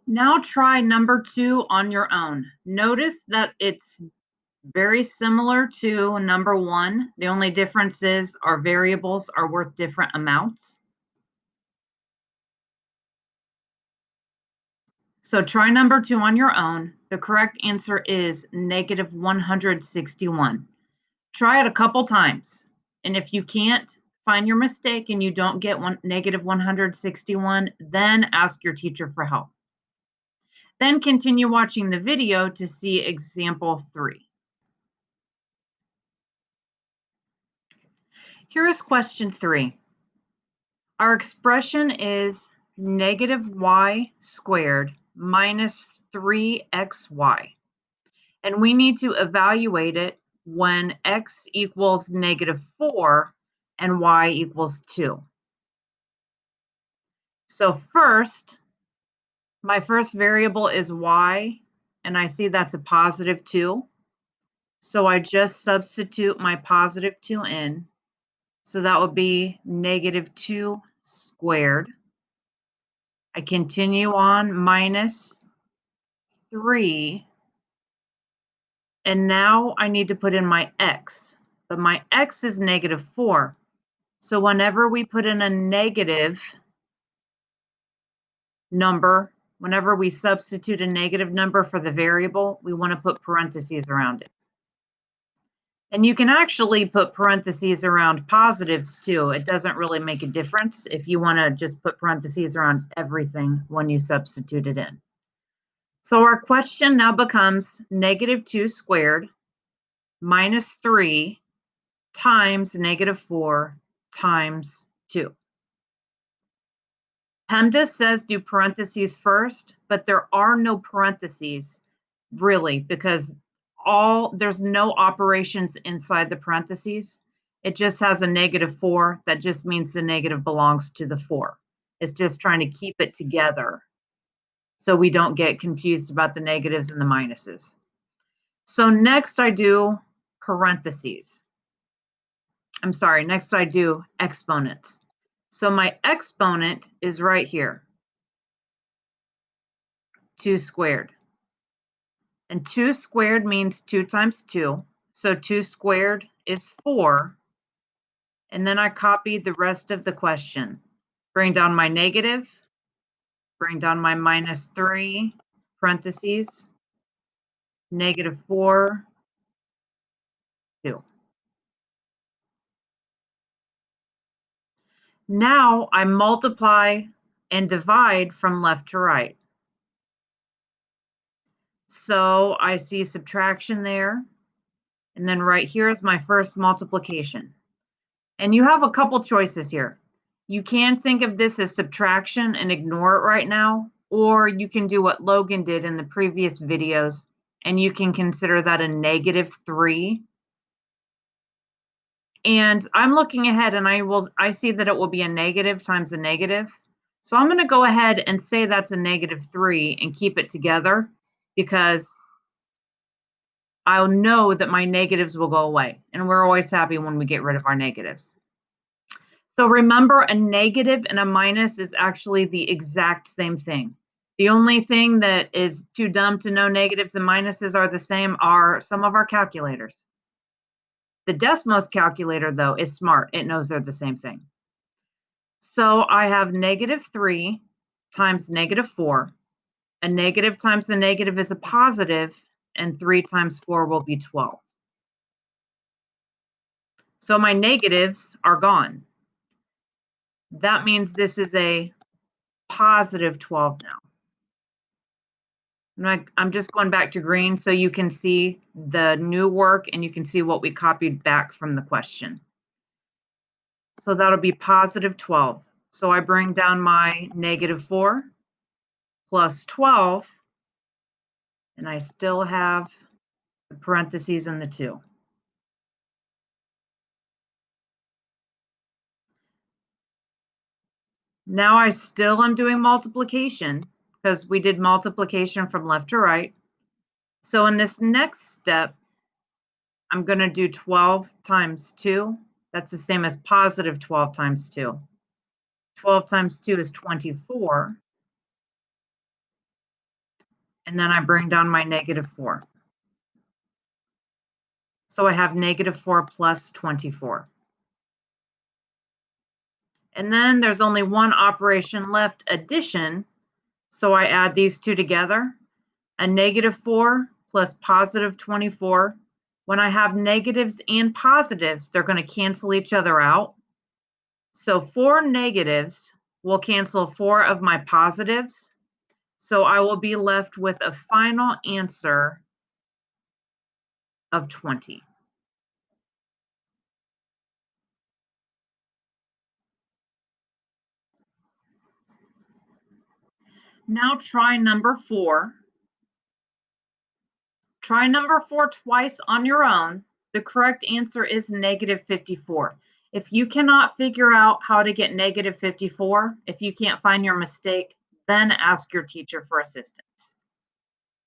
Now try number 2 on your own. Notice that it's very similar to number 1. The only difference is our variables are worth different amounts. So try number 2 on your own. The correct answer is negative 161. Try it a couple times. And if you can't find your mistake and you don't get negative 161, then ask your teacher for help. Then continue watching the video to see example 3. Here is question 3. Our expression is negative y squared minus 3xy. And we need to evaluate it when x equals negative 4 and y equals 2. So first, my first variable is y, and I see that's a positive 2. So I just substitute my positive 2 in. So that would be negative 2 squared. I continue on minus 3. And now I need to put in my x. But my x is negative 4. So whenever we put in a negative number, whenever we substitute a negative number for the variable, we want to put parentheses around it. And you can actually put parentheses around positives too. It doesn't really make a difference if you want to just put parentheses around everything when you substitute it in. So our question now becomes negative 2 squared minus 3 times negative 4 times 2. PEMDAS says do parentheses first, but there are no parentheses really because there's no operations inside the parentheses. It just has a negative 4. That just means the negative belongs to the 4. It's just trying to keep it together so we don't get confused about the negatives and the minuses. So next I do parentheses. Next I do exponents. So my exponent is right here, 2 squared. And 2 squared means 2 times 2. So 2 squared is 4. And then I copied the rest of the question. Bring down my negative, bring down my minus 3, parentheses, negative 4, 2. Now I multiply and divide from left to right. So I see subtraction there. And then right here is my first multiplication. And you have a couple choices here. You can think of this as subtraction and ignore it right now, or you can do what Logan did in the previous videos, and you can consider that a negative 3. And I'm looking ahead and I see that it will be a negative times a negative. So I'm going to go ahead and say that's a negative 3 and keep it together because I'll know that my negatives will go away. And we're always happy when we get rid of our negatives. So remember, a negative and a minus is actually the exact same thing. The only thing that is too dumb to know negatives and minuses are the same are some of our calculators. The Desmos calculator, though, is smart. It knows they're the same thing. So I have negative 3 times negative 4. A negative times a negative is a positive, and 3 times 4 will be 12. So my negatives are gone. That means this is a positive 12 now. I'm just going back to green so you can see the new work and you can see what we copied back from the question. So that'll be positive 12. So I bring down my negative 4 plus 12, and I still have the parentheses and the 2. Now I still am doing multiplication because we did multiplication from left to right. So in this next step, I'm going to do 12 times 2. That's the same as positive 12 times 2. 12 times 2 is 24. and then I bring down my -4. So I have -4 plus 24. And then there's only one operation left, addition. So I add these two together, a -4 plus positive 24. When I have negatives and positives, they're going to cancel each other out. So 4 negatives will cancel 4 of my positives. So I will be left with a final answer of 20. Now try number 4. Try number 4 twice on your own. The correct answer is -54. If you cannot figure out how to get -54, if you can't find your mistake, then ask your teacher for assistance.